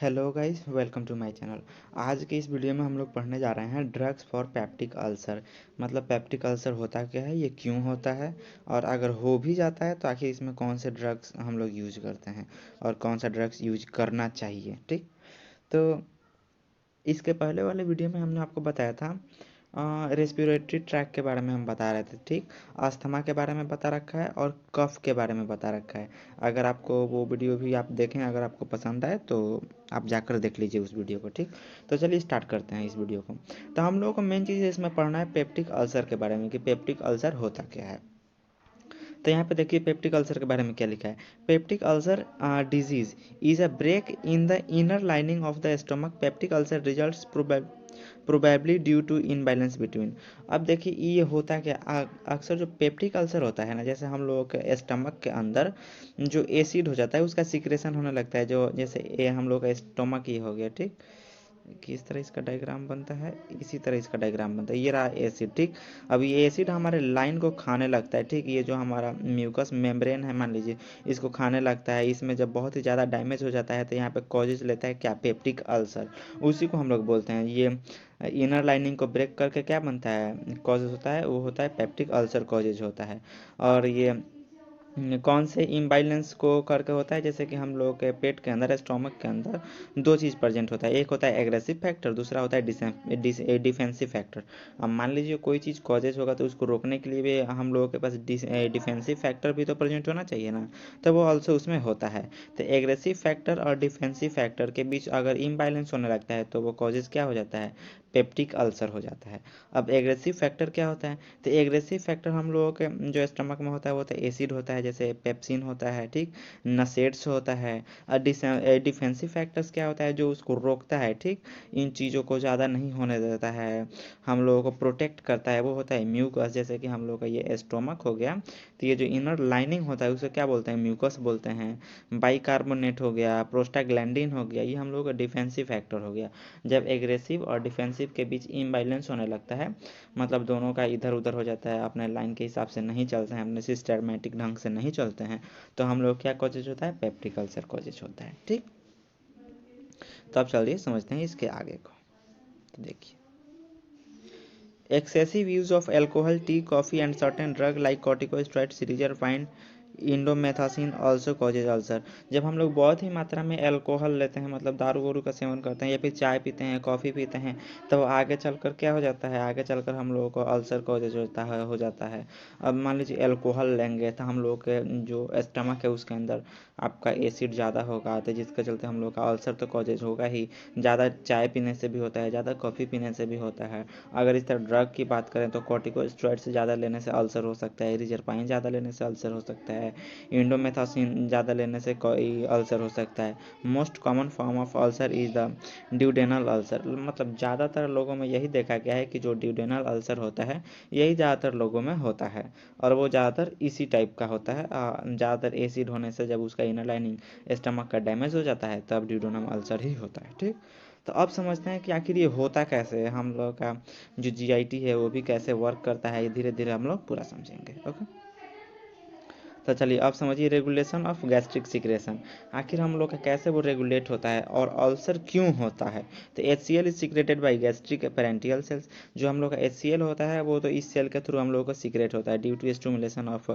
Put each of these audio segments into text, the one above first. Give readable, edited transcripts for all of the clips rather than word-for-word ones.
Hello guys, welcome to my channel. आज के इस वीडियो में हम लोग पढ़ने जा रहे हैं ड्रग्स फॉर पेप्टिक अल्सर। मतलब पेप्टिक अल्सर होता क्या है, ये क्यों होता है, और अगर हो भी जाता है तो आखिर इसमें कौन से ड्रग्स हम लोग यूज करते हैं और कौन सा ड्रग्स यूज करना चाहिए। ठीक, तो इसके पहले वाले वीडियो में हमने आपको बताया था रेस्पिरेटरी ट्रैक के बारे में हम बता रहे थे। ठीक, अस्थमा के बारे में बता रखा है और कफ के बारे में बता रखा है। अगर आपको वो वीडियो भी आप देखें, अगर आपको पसंद आए तो आप जाकर देख लीजिए उस वीडियो को। ठीक, तो चलिए स्टार्ट करते हैं इस वीडियो को। तो हम लोगों को मेन चीज़ इसमें पढ़ना है पेप्टिक अल्सर के बारे में कि पेप्टिक अल्सर होता क्या है। तो यहाँ पे देखिए पेप्टिक अल्सर के बारे में क्या लिखा है। Peptic ulcer disease is a break in the inner lining of the stomach. Peptic ulcer results probably due to imbalance between. अब देखिए ये होता क्या, अक्सर जो पेप्टिक अल्सर होता है ना, जैसे हम लोगों के स्टमक के अंदर जो एसिड हो जाता है उसका सिक्रेशन होने लगता है। जो जैसे ये हम लोग का स्टमक ये हो गया। ठीक, किस तरह इसका डायग्राम बनता है, इसी तरह इसका डायग्राम बनता है। ये रहा एसिड। ठीक, अब ये एसिड हमारे लाइन को खाने लगता है। ठीक, ये जो हमारा म्यूकस मेम्ब्रेन है मान लीजिए, इसको खाने लगता है। इसमें जब बहुत ही ज़्यादा डैमेज हो जाता है तो यहाँ पे कॉजेज लेता है क्या, पेप्टिक अल्सर। उसी को हम लोग बोलते हैं। ये इनर लाइनिंग को ब्रेक करके क्या बनता है, कॉजेज होता है, वो होता है पेप्टिक अल्सर कॉजेज होता है। और ये कौन से इम्बाइलेंस को करके होता है, जैसे कि हम लोग के पेट के अंदर, स्टोमक के अंदर दो चीज़ प्रेजेंट होता है। एक होता है एग्रेसिव फैक्टर, दूसरा होता है डिफेंसिव फैक्टर। अब मान लीजिए कोई चीज़ कॉजेज होगा तो उसको रोकने के लिए भी हम लोगों के पास डिफेंसिव फैक्टर भी तो प्रेजेंट होना चाहिए ना, तो वो ऑल्सो उसमें होता है। तो एग्रेसिव फैक्टर और डिफेंसिव फैक्टर के बीच अगर इम्बाइलेंस होने लगता है तो वो कॉजेज क्या हो जाता है, पेप्टिक अल्सर हो जाता है। अब एग्रेसिव फैक्टर क्या होता है, तो एग्रेसिव फैक्टर हम लोगों के जो स्टमक में होता है वो तो एसिड होता है, जैसे पेप्सिन होता है। ठीक, नसेट्स होता है। और डिफेंसिव फैक्टर्स क्या होता है, जो उसको रोकता है। ठीक, इन चीज़ों को ज़्यादा नहीं होने देता है, हम लोगों को प्रोटेक्ट करता है, वो होता है म्यूकस। जैसे कि हम लोग का ये स्टोमक हो गया, तो ये जो इनर लाइनिंग होता है उसे क्या बोलते हैं, म्यूकस बोलते हैं। बाइकार्बोनेट हो गया, प्रोस्टाग्लैंडिन हो गया, ये हम लोग का डिफेंसिव फैक्टर हो गया। जब एग्रेसिव और डिफेंसिव के बीच इम्बैलेंस होने लगता है, मतलब दोनों का इधर उधर हो जाता है, अपने लाइन के हिसाब से नहीं चलते हैं, अपने सिस्टमैटिक ढंग से नहीं चलते हैं, तो हम लोग क्या कॉजेज होता है, पेप्टिक अल्सर कॉजेज होता है। ठीक, तो अब चलिए समझते हैं इसके आगे को। तो देखिए, excessive use of alcohol, tea, coffee and certain drug like corticosteroid, सीरीजरपाइन, इंडोमेथासिन ऑल्सो कॉजेज अल्सर। जब हम लोग बहुत ही मात्रा में अल्कोहल लेते हैं, मतलब दारू वारू का सेवन करते हैं, या फिर चाय पीते हैं, कॉफ़ी पीते हैं, तो आगे चलकर क्या हो जाता है, आगे चलकर हम लोगों को अल्सर कॉजेज हो जाता है। अब मान लीजिए अल्कोहल लेंगे तो हम लोग के जो स्टमक है उसके अंदर आपका एसिड ज़्यादा होगा, तो जिसके चलते हम लोग का अल्सर तो कॉजेज होगा ही। ज़्यादा चाय पीने से भी होता है, ज़्यादा कॉफ़ी पीने से भी होता है। अगर इस तरह ड्रग की बात करें तो कॉर्टिकोस्टेरॉइड से ज़्यादा लेने से अल्सर हो सकता है, रिजरपाइन ज़्यादा लेने से अल्सर हो सकता है, इंडोमेथासिन ज़्यादा लेने से कोई अल्सर हो सकता है। Most common form of ulcer is the duodenal ulcer. मतलब ज़्यादातर लोगों में यही देखा गया है कि जो ड्यूडेनल अल्सर होता है यही ज़्यादातर लोगों में होता है, और वो ज़्यादातर इसी टाइप का होता है। ज़्यादातर एसिड होने से जब उसका इनर लाइनिंग स्टमक का डैमेज हो जाता है तब ड्यूडेनल अल्सर ही होता है। ठीक, तो अब समझते हैं कि आखिर ये होता कैसे है, हम लोग का जो जीआईटी है वो भी कैसे वर्क करता है, ये धीरे धीरे हम लोग पूरा समझेंगे। ओके, तो चलिए अब समझिए रेगुलेशन ऑफ गैस्ट्रिक सिक्रेशन। आखिर हम लोग का कैसे वो रेगुलेट होता है और अल्सर क्यों होता है। तो HCl is secreted by gastric parietal cells. जो हम लोग का HCl होता है वो तो इस सेल के थ्रू हम लोग को सीक्रेट होता है due to stimulation of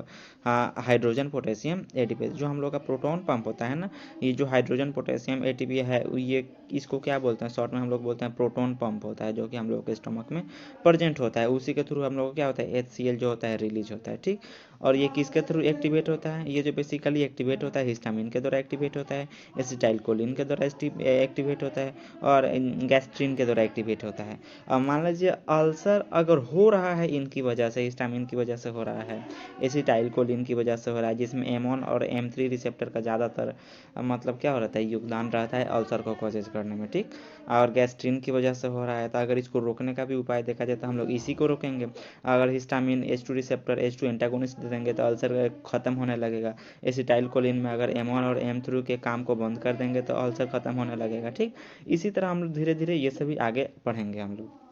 hydrogen potassium ATP. जो हम लोग का प्रोटॉन पंप होता है ना, ये जो हाइड्रोजन पोटेशियम एटीपी है, ये इसको क्या बोलते हैं, शॉर्ट में हम लोग बोलते हैं प्रोटॉन पंप होता है, जो कि हम लोग के स्टमक में प्रेजेंट होता है। उसी के थ्रू हम लोग को क्या होता है, HCl जो होता है रिलीज होता है। ठीक, और ये किसके थ्रू एक्टिवेट होता है, ये जो बेसिकली एक्टिवेट होता है हिस्टामिन के द्वारा एक्टिवेट होता है, एसिटाइलकोलिन के द्वारा एक्टिवेट होता है, और गैस्ट्रिन के द्वारा एक्टिवेट होता है। अब मान लीजिए अल्सर अगर हो रहा है इनकी वजह से, हिस्टामिन की वजह से हो रहा है, एसिटाइलकोलिन की वजह से हो रहा है, जिसमें M1 और M3 रिसेप्टर का ज़्यादातर मतलब क्या हो रहता है, योगदान रहता है अल्सर को कॉजेज करने में। ठीक, और गैस्ट्रिन की वजह से हो रहा है, तो अगर इसको रोकने का भी उपाय देखा जाए तो हम लोग इसी को रोकेंगे। अगर histamine H2 receptor H2 antagonist दे देंगे तो अल्सर ख़त्म होने लगेगा। एसिटाइलकोलिन में अगर M1 और M3 के काम को बंद कर देंगे तो अल्सर ख़त्म होने लगेगा। ठीक, इसी तरह हम लोग धीरे धीरे ये सभी आगे पढ़ेंगे हम लोग।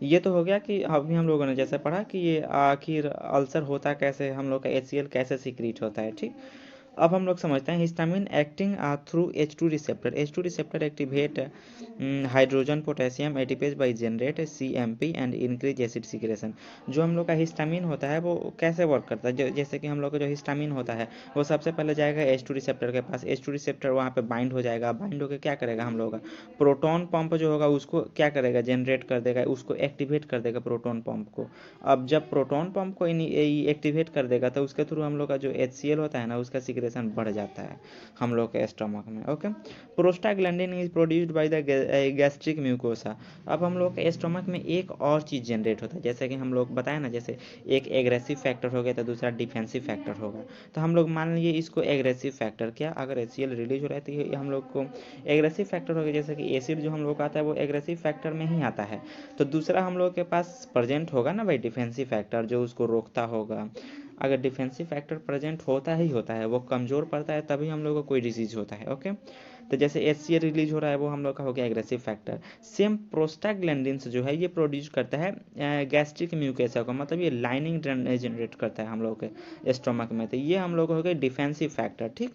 ये तो हो गया कि अभी हम लोगों ने जैसे पढ़ा कि ये आखिर अल्सर होता कैसे, हम लोग का HCl कैसे सीक्रेट होता है। ठीक, अब हम लोग समझते हैं histamine acting through H2 receptor. H2 receptor activate hydrogen potassium ATPase by generate CMP and increase acid secretion. जो हम लोग का हिस्टामिन होता है वो कैसे वर्क करता है, जैसे कि हम लोग का जो हिस्टामिन होता है वो सबसे पहले जाएगा H2 रिसेप्टर के पास। H2 रिसेप्टर वहाँ पे बाइंड हो जाएगा, बाइंड होकर क्या करेगा हम लोग का प्रोटॉन पंप जो होगा उसको क्या करेगा, जनरेट कर देगा, उसको एक्टिवेट कर देगा प्रोटॉन पंप को। अब जब प्रोटॉन पंप को एक्टिवेट कर देगा तो उसके थ्रू हम लोग का जो HCl होता है ना उसका सिक्रेशन बढ़ जाता है हम लोग के स्टमक में। Okay, prostaglandin is produced by the gastric mucosa. अब हम लोग के स्टमक में एक और चीज़ जनरेट होता है, जैसे कि हम लोग बताए ना, जैसे एक एग्रेसिव फैक्टर हो गया तो दूसरा डिफेंसिव फैक्टर होगा। तो हम लोग मान लीजिए इसको एग्रेसिव फैक्टर, क्या अगर HCl रिलीज हो रहा है तो ये हम लोग को एग्रेसिव फैक्टर हो गया, जैसे कि एसिड जो हम लोग का आता है वो एग्रेसिव फैक्टर में ही आता है। तो दूसरा हम लोग के पास प्रेजेंट होगा ना भाई डिफेंसिव फैक्टर जो उसको रोकता होगा। अगर डिफेंसिव फैक्टर प्रेजेंट होता ही होता है, वो कमज़ोर पड़ता है तभी हम लोग को कोई डिजीज होता है। ओके, तो जैसे HCl रिलीज हो रहा है वो हम लोग का हो गया एग्रेसिव फैक्टर। सेम प्रोस्टाग्लैंडिन्स जो है ये प्रोड्यूस करता है गैस्ट्रिक म्यूकेसा को, मतलब ये लाइनिंग जनरेट करता है हम लोग के स्टोमक में, तो ये हम लोग हो गए डिफेंसिव फैक्टर। ठीक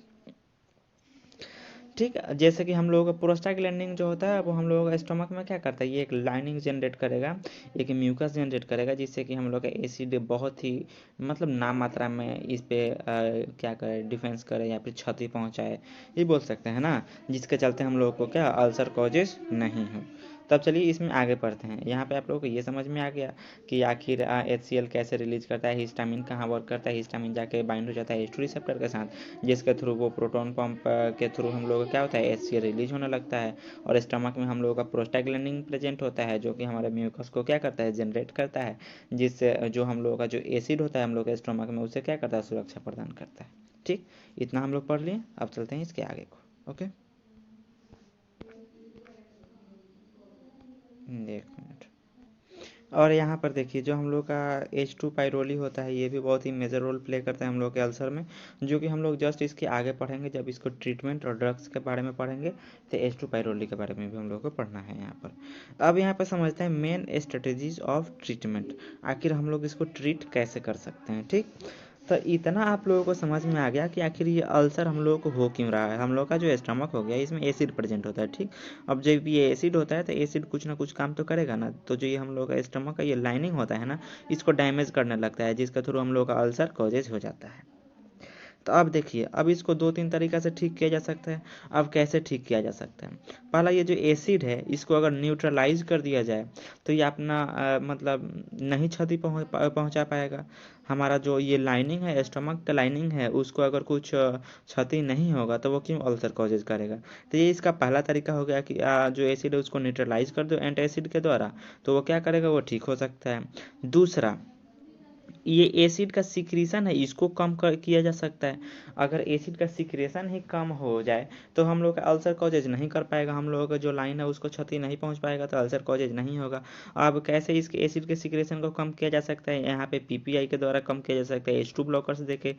ठीक, जैसे कि हम लोगों का प्रोस्टाग्लैंडिन जो होता है वो हम लोगों का स्टमक में क्या करता है, ये एक लाइनिंग जनरेट करेगा, एक म्यूकस जनरेट करेगा, जिससे कि हम लोग का एसिड बहुत ही मतलब नाम मात्रा में इस पे क्या करे, डिफेंस करे या फिर क्षति पहुंचाए, ये बोल सकते हैं ना, जिसके चलते हम लोग को क्या अल्सर कॉजेज नहीं हो। तब चलिए इसमें आगे पढ़ते हैं। यहाँ पे आप लोगों को ये समझ में आ गया कि आखिर HCl कैसे रिलीज करता है, हिस्टामिन कहाँ वर्क करता है, हिस्टामिन जाके बाइंड हो जाता है H2 रिसेप्टर के साथ, जिसके थ्रू वो प्रोटॉन पंप के थ्रू हम लोग का क्या होता है HCl रिलीज होने लगता है, और स्टमक में हम लोगों का प्रोस्टाग्लैंडिन प्रेजेंट होता है जो कि हमारे म्यूकस को क्या करता है, जनरेट करता है, जिससे जो हम लोगों का जो एसिड होता है हम लोग के स्टमक में उसे क्या करता है, सुरक्षा प्रदान करता है। ठीक, इतना हम लोग पढ़ लिए, अब चलते हैं इसके आगे को। ओके, एक मिनट। और यहाँ पर देखिए जो हम लोग का H2 पाइरोली होता है ये भी बहुत ही मेजर रोल प्ले करता है हम लोग के अल्सर में, जो कि हम लोग जस्ट इसके आगे पढ़ेंगे जब इसको ट्रीटमेंट और ड्रग्स के बारे में पढ़ेंगे, तो H2 पाइरोली के बारे में भी हम लोग को पढ़ना है यहाँ पर। अब यहाँ पर समझते हैं मेन स्ट्रेटजीज ऑफ ट्रीटमेंट, आखिर हम लोग इसको ट्रीट कैसे कर सकते हैं। ठीक, तो इतना आप लोगों को समझ में आ गया कि आखिर ये अल्सर हम लोगों को हो क्यों रहा है। हम लोग का जो स्टमक हो गया इसमें एसिड प्रेजेंट होता है। ठीक, अब जब ये एसिड होता है तो एसिड कुछ ना कुछ काम तो करेगा ना, तो जो ये हम लोग का स्टमक का ये लाइनिंग होता है ना, इसको डैमेज करने लगता है, जिसके थ्रू हम लोग का अल्सर कॉजेज हो जाता है। तो अब देखिए, अब इसको दो तीन तरीका से ठीक किया जा सकता है। अब कैसे ठीक किया जा सकता है, पहला ये जो एसिड है इसको अगर न्यूट्रलाइज कर दिया जाए तो ये अपना मतलब नहीं क्षति पहुंचा पाएगा। हमारा जो ये लाइनिंग है, स्टमक का लाइनिंग है, उसको अगर कुछ क्षति नहीं होगा तो वो क्यों अल्सर कॉजेज करेगा। तो ये इसका पहला तरीका हो गया कि जो एसिड है उसको न्यूट्रलाइज कर दो एंटासिड के द्वारा, तो वो क्या करेगा, वो ठीक हो सकता है। दूसरा, ये एसिड का सिक्रीशन है इसको किया जा सकता है। अगर एसिड का सिक्रेशन ही कम हो जाए तो हम लोग का अल्सर कॉजेज नहीं कर पाएगा, हम लोगों का जो लाइन है उसको क्षति नहीं पहुंच पाएगा, तो अल्सर कॉजेज नहीं होगा। अब कैसे इसके एसिड के सिक्रेशन को कम किया जा सकता है, यहाँ पे PPI के द्वारा कम किया जा सकता है, H2 ब्लॉकर्स देके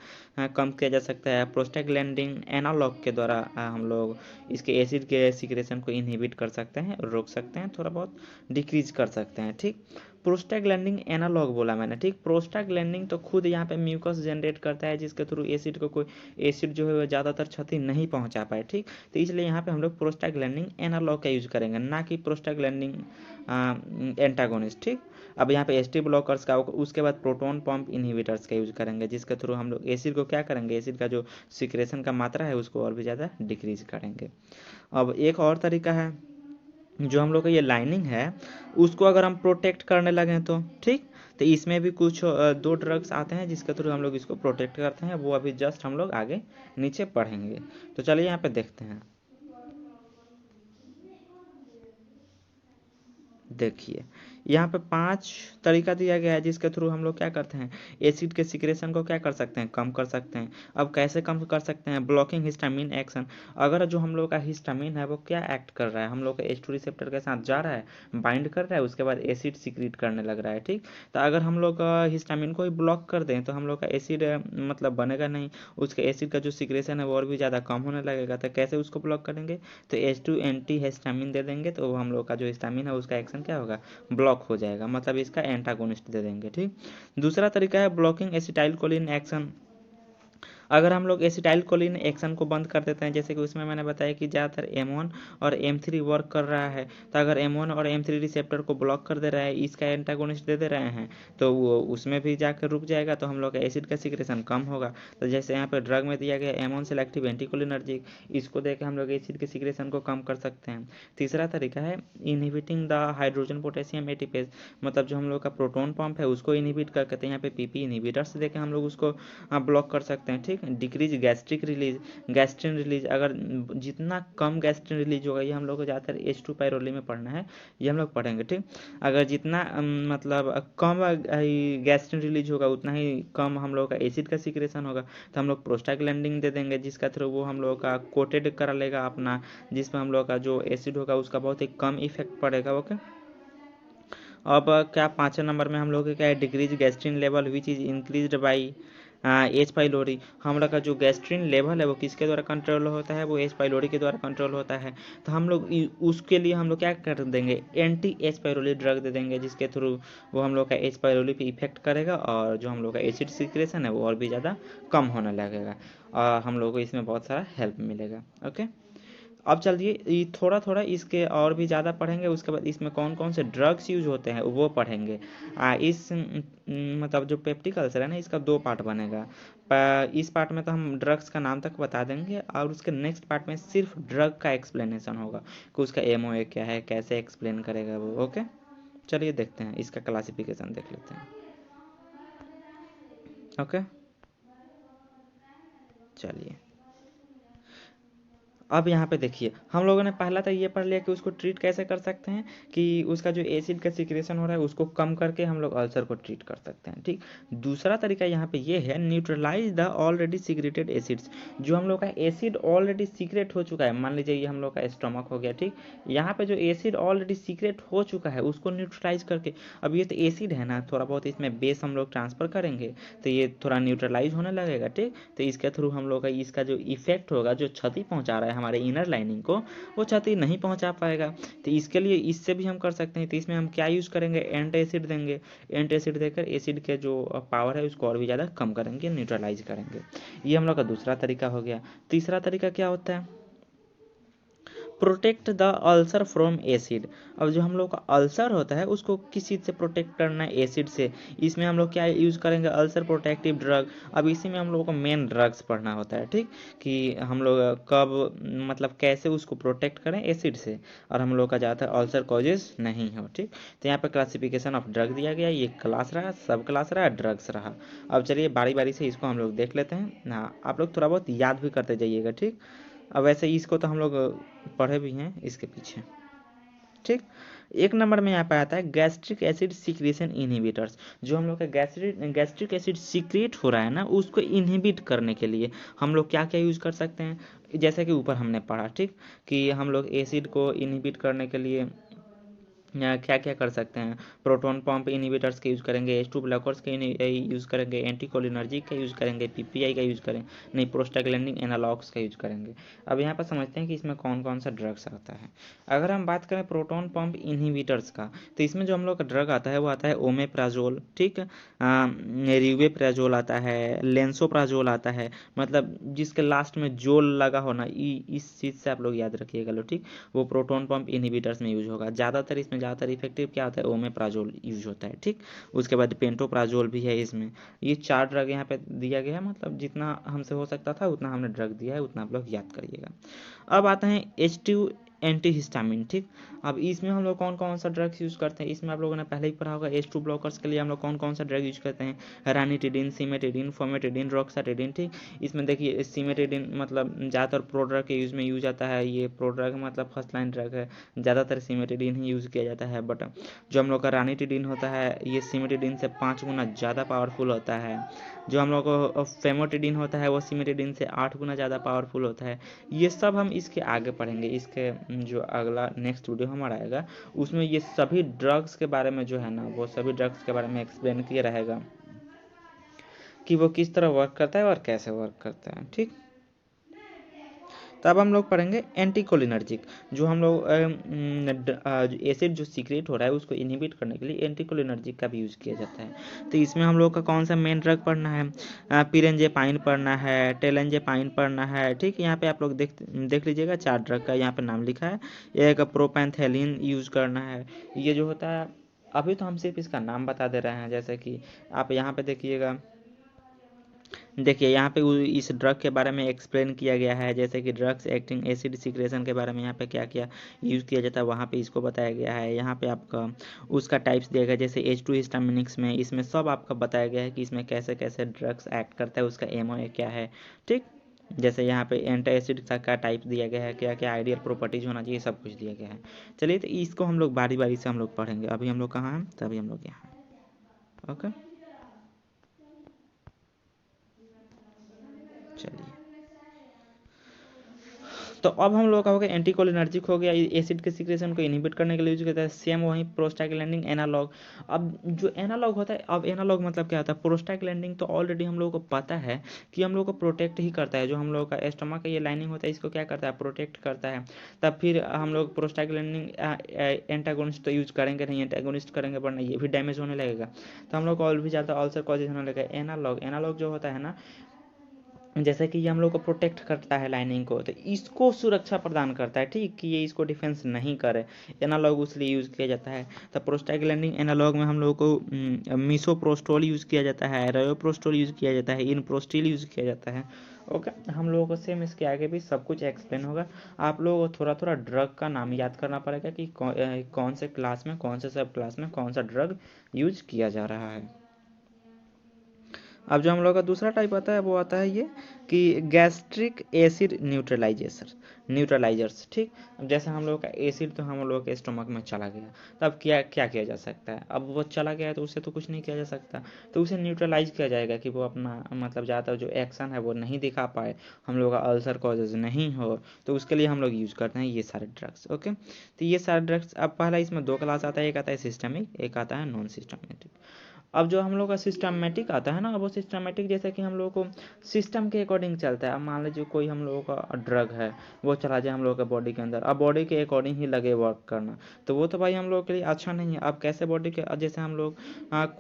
कम किया जा सकता है, प्रोस्टाग्लैंडिन एनालॉग के द्वारा हम लोग इसके एसिड के सिक्रेशन को इनहिबिट कर सकते हैं, रोक सकते हैं, थोड़ा बहुत डिक्रीज कर सकते हैं। ठीक, प्रोस्टाग्लैंडिन एनालॉग बोला मैंने। ठीक, प्रोस्टाग्लैंडिन तो खुद यहाँ पे म्यूकस जनरेट करता है, जिसके थ्रू एसिड को कोई एसिड जो है वो ज़्यादातर क्षति नहीं पहुँचा पाए। ठीक, तो इसलिए यहाँ पे हम लोग प्रोस्टाग्लैंडिन एनालॉग का यूज करेंगे, ना कि प्रोस्टाग्लैंडिन एंटागोनिस्ट। ठीक, अब यहाँ पे HT ब्लॉकर्स का, उसके बाद प्रोटॉन पंप इनहिबिटर्स का यूज करेंगे, जिसके थ्रू हम लोग एसिड को क्या करेंगे, एसिड का जो सिक्रेशन का मात्रा है उसको और भी ज़्यादा डिक्रीज करेंगे। अब एक और तरीका है, जो हम लोग का ये लाइनिंग है उसको अगर हम प्रोटेक्ट करने लगें तो ठीक, तो इसमें भी कुछ दो ड्रग्स आते हैं जिसके थ्रू हम लोग इसको प्रोटेक्ट करते हैं, वो अभी जस्ट हम लोग आगे नीचे पढ़ेंगे। तो चलिए यहाँ पे देखते हैं। देखिए, यहाँ पे 5 तरीका दिया गया है जिसके थ्रू हम लोग क्या करते हैं, एसिड के सिक्रेशन को क्या कर सकते हैं, कम कर सकते हैं। अब कैसे कम कर सकते हैं, ब्लॉकिंग हिस्टामिन एक्शन। अगर जो हम लोग का हिस्टामिन है वो क्या एक्ट कर रहा है, हम लोग का H2 रिसेप्टर के साथ जा रहा है, बाइंड कर रहा है, उसके बाद एसिड सिक्रीट करने लग रहा है। ठीक, तो अगर हम लोग हिस्टामिन को ही ब्लॉक कर दें तो हम लोग का एसिड मतलब बनेगा नहीं, उसके एसिड का जो सिक्रेशन है वो और भी ज़्यादा कम होने लगेगा। तो कैसे उसको ब्लॉक करेंगे, तो H2 एंटी हिस्टामिन दे देंगे, तो हम लोग का जो हिस्टामिन है उसका एक्शन क्या होगा, ब्लॉक हो जाएगा, मतलब इसका एंटागोनिस्ट दे देंगे। ठीक, दूसरा तरीका है ब्लॉकिंग एसिटाइल कोलिन एक्शन। अगर हम लोग एसिटाइल कोलिन एक्शन को बंद कर देते हैं, जैसे कि उसमें मैंने बताया कि ज़्यादातर M1 और M3 वर्क कर रहा है, तो अगर M1 और M3 रिसेप्टर को ब्लॉक कर दे रहा है, इसका एंटागोनिस्ट दे दे रहे हैं, तो वो उसमें भी जाकर रुक जाएगा, तो हम लोग का एसिड का सिक्रेशन कम होगा। तो जैसे यहाँ पर ड्रग में दिया गया M1 सेलेक्टिव एंटीकोलिनर्जिक, इसको देकर हम लोग एसिड के सिक्रेशन को कम कर सकते हैं। तीसरा तरीका है inhibiting the hydrogen potassium ATPase, मतलब जो हम लोग का प्रोटोन पंप है उसको इनहिबिट करके, तो यहाँ पे PP इनहिबिटर्स देके हम लोग उसको ब्लॉक कर सकते हैं। ठीक, decrease gastric release, gastrin release, अगर जितना कम गैस्ट्रिन रिलीज होगा, ये हम लोग को ज़्यादातर H2 पायरोली में पढ़ना है, ये हम लोग पढ़ेंगे। ठीक, अगर जितना मतलब कम गैस्ट्रिन रिलीज होगा उतना ही कम हम लोग का एसिड का सिक्रेशन होगा, तो हम लोग प्रोस्टाग्लैंडिन दे देंगे, जिसका थ्रू वो हम लोग का कोटेड करा लेगा अपना, जिसमें हम लोग का जो एसिड होगा उसका बहुत ही कम इफेक्ट पड़ेगा। ओके, अब क्या 5वें नंबर में हम लोग क्या है, decrease gastrin level which is increased by H pylori. हम लोग का जो गैस्ट्रिन लेवल है वो किसके द्वारा कंट्रोल होता है, वो H पाइलोरी के द्वारा कंट्रोल होता है। तो हम लोग उसके लिए हम लोग क्या कर देंगे, एंटी H पाइलोरी ड्रग दे देंगे, जिसके थ्रू वो हम लोग का H पाइलोरी पे इफेक्ट करेगा और जो हम लोग का एसिड सिक्रेशन है वो और भी ज़्यादा कम होने लगेगा और हम लोग को इसमें बहुत सारा हेल्प मिलेगा। ओके, अब चलिए थोड़ा थोड़ा इसके और भी ज़्यादा पढ़ेंगे, उसके बाद इसमें कौन कौन से ड्रग्स यूज होते हैं वो पढ़ेंगे। मतलब जो पेप्टिक अल्सर है ना, इसका 2 पार्ट बनेगा। इस पार्ट में तो हम ड्रग्स का नाम तक बता देंगे और उसके नेक्स्ट पार्ट में सिर्फ ड्रग का एक्सप्लेनेशन होगा कि उसका MOA क्या है, कैसे एक्सप्लेन करेगा वो। ओके, चलिए देखते हैं, इसका क्लासिफिकेशन देख लेते हैं। ओके, चलिए अब यहाँ पे देखिए, हम लोगों ने पहला तो ये पढ़ लिया कि उसको ट्रीट कैसे कर सकते हैं, कि उसका जो एसिड का सिक्रेशन हो रहा है उसको कम करके हम लोग अल्सर को ट्रीट कर सकते हैं। ठीक, दूसरा तरीका यहाँ पे ये है, neutralise the already secreted acids. जो हम लोग का एसिड ऑलरेडी सीक्रेट हो चुका है, मान लीजिए ये हम लोग का स्टमक हो गया। ठीक, यहाँ पे जो एसिड ऑलरेडी सीक्रेट हो चुका है उसको न्यूट्रलाइज करके, अब ये तो एसिड है ना, थोड़ा बहुत इसमें बेस हम लोग ट्रांसफर करेंगे तो ये थोड़ा न्यूट्रलाइज होने लगेगा। ठीक, तो इसके थ्रू हम लोग का इसका जो इफेक्ट होगा, जो क्षति पहुंचा रहा है हमारे इनर लाइनिंग को, वो क्षति नहीं पहुंचा पाएगा। तो इसके लिए इससे भी हम कर सकते हैं। तो इसमें हम क्या यूज़ करेंगे, एंटी एसिड देंगे। एंटी एसिड देकर एसिड के जो पावर है उसको और भी ज़्यादा कम करेंगे, न्यूट्रलाइज करेंगे। ये हम लोग का दूसरा तरीका हो गया। तीसरा तरीका क्या होता है, protect the ulcer from acid. अब जो हम लोग का अल्सर होता है उसको किस चीज़ से प्रोटेक्ट करना है, एसिड से। इसमें हम लोग क्या यूज़ करेंगे, अल्सर प्रोटेक्टिव ड्रग। अब इसी में हम लोगों को मेन ड्रग्स पढ़ना होता है। ठीक, कि हम लोग कब मतलब कैसे उसको प्रोटेक्ट करें एसिड से और हम लोग का ज़्यादातर अल्सर कॉजेज नहीं हो। ठीक, तो यहाँ पर क्लासिफिकेशन ऑफ ड्रग दिया गया, ये क्लास रहा, सब क्लास रहा, ड्रग्स रहा। अब चलिए बारी बारी से इसको हम लोग देख लेते हैं। हाँ, आप लोग थोड़ा बहुत याद भी करते जाइएगा। ठीक, अब वैसे इसको तो हम लोग पढ़े भी हैं इसके पीछे। ठीक, 1 नंबर में यहाँ पे आता है गैस्ट्रिक एसिड सिक्रेशन इनहिबिटर्स। जो हम लोग का गैस्ट्रिक एसिड सीक्रेट हो रहा है ना, उसको इनहिबिट करने के लिए हम लोग क्या क्या यूज़ कर सकते हैं, जैसे कि यूपर हमने पढ़ा। ठीक, कि हम लोग एसिड को इनहिबिट करने के लिए क्या क्या कर सकते हैं, प्रोटॉन पंप इनहिबिटर्स का यूज़ करेंगे, H2 ब्लॉकर्स का यूज़ करेंगे, एंटीकोलिनर्जिक का यूज़ करेंगे, PPI का यूज़ करेंगे, नहीं प्रोस्टाग्लैंडिन एनालॉग्स का यूज़ करेंगे। अब यहाँ पर समझते हैं कि इसमें कौन कौन सा ड्रग्स आता है। अगर हम बात करें प्रोटॉन पंप इनहिबिटर्स का, तो इसमें जो हम लोग का ड्रग आता है वो आता है ओमेप्राजोल। ठीक, रिवेप्राजोल आता है, लेंसोप्राजोल आता है, मतलब जिसके लास्ट में जोल लगा होना, इस चीज़ से आप लोग याद रखिएगा लो। ठीक, वो प्रोटॉन पंप इनहिबिटर्स में यूज होगा ज़्यादातर। इसमें ज़्यादातर इफेक्टिव क्या होता है, ओमेप्राजोल यूज होता है। ठीक, उसके बाद पेंटोप्राजोल भी है इसमें। ये 4 ड्रग यहाँ पे दिया गया है, मतलब जितना हमसे हो सकता था उतना हमने ड्रग दिया है, उतना आप लोग याद करिएगा। अब आता है H2 एंटीहिस्टामिन। ठीक, अब इसमें हम लोग कौन कौन सा ड्रग्स यूज़ करते हैं, इसमें आप लोगों ने पहले ही पढ़ा होगा। H2 ब्लॉकर्स के लिए हम लोग कौन कौन सा ड्रग यूज करते हैं, रानिटिडिन, सिमेटिडिन, फॉर्मेटिडिन, रॉक्साटिडिन। ठीक, इसमें देखिए सिमेटिडिन मतलब ज़्यादातर प्रोड्रग के यूज़ में यूज आता है। ये प्रोड्रग मतलब फर्स्ट लाइन ड्रग है, ज़्यादातर सिमेटिडिन ही यूज़ किया जाता है। बट जो हम लोग का रानिटिडिन होता है ये सिमेटिडिन से 5 गुना ज़्यादा पावरफुल होता है। जो हम लोग को फेमोटिडिन होता है वो सिमेटिडिन से 8 गुना ज़्यादा पावरफुल होता है। ये सब हम इसके आगे पढ़ेंगे, इसके जो अगला नेक्स्ट वीडियो हमारा आएगा उसमें ये सभी ड्रग्स के बारे में जो है ना, वो सभी ड्रग्स के बारे में एक्सप्लेन किया रहेगा कि वो किस तरह वर्क करता है और कैसे वर्क करता है। ठीक, तो अब हम लोग पढ़ेंगे एंटीकोलिनर्जिक, जो हम लोग एसिड जो सीक्रेट हो रहा है उसको इनहिबिट करने के लिए एंटीकोलिनर्जिक का भी यूज़ किया जाता है। तो इसमें हम लोग का कौन सा मेन ड्रग पढ़ना है, पिरेंजेपाइन पढ़ना है, टेलेंजेपाइन पढ़ना है। ठीक, यहाँ पे आप लोग देख लीजिएगा 4 ड्रग का यहाँ पे नाम लिखा है। एक प्रोपेंथेलिन यूज़ करना है। ये जो होता है, अभी तो हम सिर्फ इसका नाम बता दे रहे हैं, जैसे कि आप यहाँ पे देखिएगा, देखिए यहाँ पे इस ड्रग के बारे में एक्सप्लेन किया गया है, जैसे कि ड्रग्स एक्टिंग एसिड सिक्रेशन के बारे में यहाँ पे क्या क्या यूज़ किया जाता है वहाँ पे इसको बताया गया है। यहाँ पे आपका उसका टाइप्स दिया गया, जैसे H2 हिस्टामिनिक्स में, इसमें सब आपका बताया गया है कि इसमें कैसे कैसे ड्रग्स एक्ट करता है, उसका MOA क्या है। ठीक, जैसे यहाँ पे एंटी एसिड का टाइप दिया गया है, क्या क्या आइडियल प्रॉपर्टीज होना चाहिए, सब कुछ दिया गया है। चलिए, तो इसको हम लोग बारी बारी से हम लोग पढ़ेंगे। अभी हम लोग कहाँ हैं, तभी हम लोग यहाँ हैं। ओके, चलिए, तो अब हम लोग का हो गया एंटीकोलिनर्जिक हो गया, एसिड के सिक्रेशन को इनहिबिट करने के लिए यूज करता है। सेम वहीं प्रोस्टाग्लैंडिन एनालॉग। अब जो एनालॉग होता है, अब एनालॉग मतलब क्या होता है, प्रोस्टाग्लैंडिन तो ऑलरेडी हम लोगों को पता है कि हम लोग को प्रोटेक्ट ही करता है, जो हम लोग का स्टमक का ये लाइनिंग होता है इसको क्या करता है, प्रोटेक्ट करता है। तब फिर हम लोग प्रोस्टाग्लैंडिन एंटागोनिस्ट तो यूज करेंगे नहीं, एंटागोनिस्ट करेंगे वरना ये भी डैमेज होने लगेगा, तो हम लोग को और भी ज़्यादा अल्सर कॉजेज होने लगेगा। एनालॉग, एनालॉग जो होता है ना, जैसे कि ये हम लोग को प्रोटेक्ट करता है लाइनिंग को, तो इसको सुरक्षा प्रदान करता है, ठीक, कि ये इसको डिफेंस नहीं करे, एनालॉग उसलिए यूज़ किया जाता है। तो प्रोस्टाग्लैंडिन एनालॉग में हम लोग को मिसोप्रोस्टोल यूज़ किया जाता है, रायोप्रोस्टोल यूज़ किया जाता है, इनप्रोस्टिल यूज़ किया जाता है। ओके, हम लोगों को सेम इसके आगे भी सब कुछ एक्सप्लेन होगा। आप लोगों को थोड़ा थोड़ा ड्रग का नाम याद करना पड़ेगा कि कौन से क्लास में, कौन से सब क्लास में कौन सा ड्रग यूज किया जा रहा है। अब जो हम लोग का दूसरा टाइप आता है वो आता है ये कि गैस्ट्रिक एसिड न्यूट्रलाइजर्स। ठीक, अब जैसे हम लोग का एसिड तो हम लोग के स्टमक में चला गया, तब क्या क्या किया जा सकता है, अब वो चला गया है तो उससे तो कुछ नहीं किया जा सकता, तो उसे न्यूट्रलाइज किया जाएगा कि वो अपना मतलब ज़्यादा जो एक्शन है वो नहीं दिखा पाए, हम लोग का अल्सर कॉजेज नहीं हो, तो उसके लिए हम लोग यूज़ करते हैं ये सारे ड्रग्स। ओके, तो ये सारे ड्रग्स, अब पहला इसमें 2 क्लास आता है, एक आता है सिस्टमिक, एक आता है नॉन सिस्टमेटिक। अब जो हम लोग का सिस्टमेटिक आता है ना, वो सिस्टमेटिक जैसे कि हम लोग को सिस्टम के अकॉर्डिंग चलता है। अब मान लीजिए कोई हम लोगों का ड्रग है, वो चला जाए हम लोग के बॉडी के अंदर, अब बॉडी के अकॉर्डिंग ही लगे वर्क करना, तो वो तो भाई हम लोग के लिए अच्छा नहीं है। अब कैसे बॉडी के, जैसे हम लोग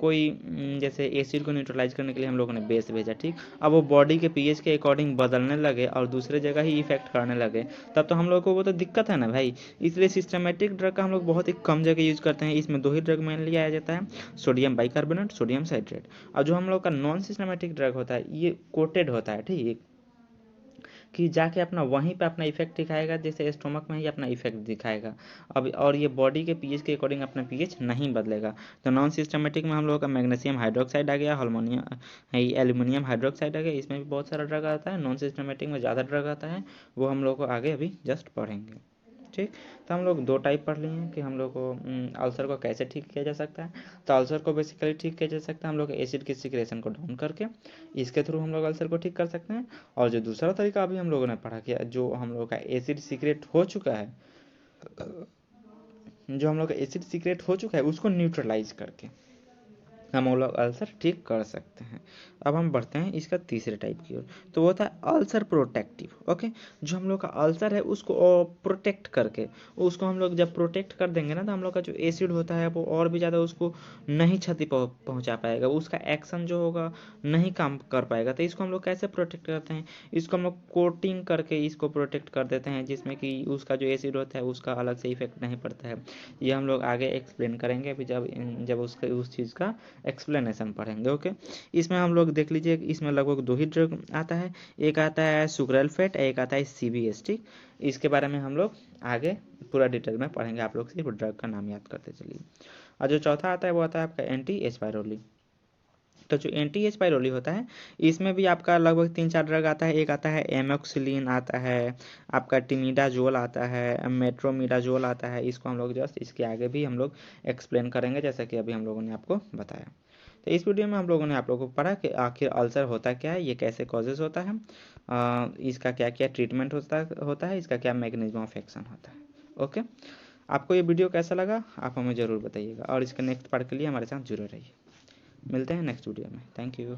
कोई जैसे एसिड को न्यूट्रलाइज करने के लिए हम लोगों ने बेस भेजा, ठीक, अब वो बॉडी के पीएच के अकॉर्डिंग बदलने लगे और दूसरे जगह ही इफेक्ट करने लगे, तब तो हम लोग को वो तो दिक्कत है ना भाई। इसलिए सिस्टमेटिक ड्रग का हम लोग बहुत ही कम जगह यूज करते हैं। इसमें 2 ही ड्रग मेनली आया जाता है, सोडियम बाइकार्बोनेट, सोडियम साइट्रेट। और जो हम लोग का नॉन सिस्टमेटिक ड्रग होता है ये कोटेड होता है, ठीक, कि जाके अपना वहीं पे अपना इफेक्ट दिखाएगा, जैसे स्टोमक में ही अपना इफेक्ट दिखाएगा। अब और ये बॉडी के पीएच के अकॉर्डिंग अपना पीएच नहीं बदलेगा। तो नॉन सिस्टमेटिक में हम लोग का मैग्नीशियम हाइड्रोक्साइड आ गया, एल्यूमिनियम हाइड्रोक्साइड आ गया, इसमें भी बहुत सारा ड्रग आता है। नॉन सिस्टमेटिक में ज़्यादा ड्रग आता है, वो हम लोग को आगे अभी जस्ट पढ़ेंगे। ठीक, तो हम लोग 2 टाइप पढ़ लिए हैं कि हम लोग को अल्सर को कैसे ठीक किया जा सकता है। तो अल्सर को बेसिकली ठीक किया जा सकता है हम लोग एसिड की सिक्रेशन को डाउन करके, इसके थ्रू हम लोग अल्सर को ठीक कर सकते हैं। और जो दूसरा तरीका अभी हम लोगों ने पढ़ा किया, जो हम लोग का एसिड सीक्रेट हो चुका है, जो हम लोग का एसिड सीक्रेट हो चुका है उसको न्यूट्रलाइज करके हम लोग अल्सर ठीक कर सकते हैं। अब हम बढ़ते हैं इसका तीसरे टाइप की ओर, तो वो था अल्सर प्रोटेक्टिव। ओके, जो हम लोग का अल्सर है उसको प्रोटेक्ट करके, उसको हम लोग जब प्रोटेक्ट कर देंगे ना, तो हम लोग का जो एसिड होता है वो और भी ज़्यादा उसको नहीं क्षति पहुंचा पाएगा, उसका एक्शन जो होगा नहीं काम कर पाएगा। तो इसको हम लोग कैसे प्रोटेक्ट करते हैं, इसको हम लोग कोटिंग करके इसको प्रोटेक्ट कर देते हैं, जिसमें कि उसका जो एसिड होता है उसका अलग से इफेक्ट नहीं पड़ता है। ये हम लोग आगे एक्सप्लेन करेंगे अभी, जब उसका उस चीज़ का एक्सप्लेनेशन पढ़ेंगे। ओके, इसमें हम लोग देख लीजिए, इसमें लगभग 2 ही ड्रग आता है, एक आता है सुक्रालोफेट, एक आता है CBS। ठीक, इसके बारे में हम लोग आगे पूरा डिटेल में पढ़ेंगे, आप लोग सिर्फ ड्रग का नाम याद करते चलिए। और जो चौथा आता है वो आता है आपका एंटी एच पायरोली। तो जो एंटी एच पायरोली होता है, इसमें भी आपका लगभग 3-4 ड्रग आता है। एक आता है एमोक्सिलिन आता है, आपका टिमिडाजोल आता है, मेट्रोमिडाजोल आता है। इसको हम लोग जस्ट इसके आगे भी हम लोग एक्सप्लेन करेंगे, जैसा कि अभी हम लोगों ने आपको बताया। तो इस वीडियो में हम लोगों ने आप लोगों को पढ़ा कि आखिर अल्सर होता क्या है, ये कैसे कॉजेज होता है, इसका क्या क्या ट्रीटमेंट होता है, इसका क्या मैकेनिज्म ऑफ एक्शन होता है। ओके, आपको ये वीडियो कैसा लगा आप हमें ज़रूर बताइएगा, और इसके नेक्स्ट पार्ट के लिए हमारे साथ जुड़े रहिए। मिलते हैं नेक्स्ट वीडियो में। Thank you.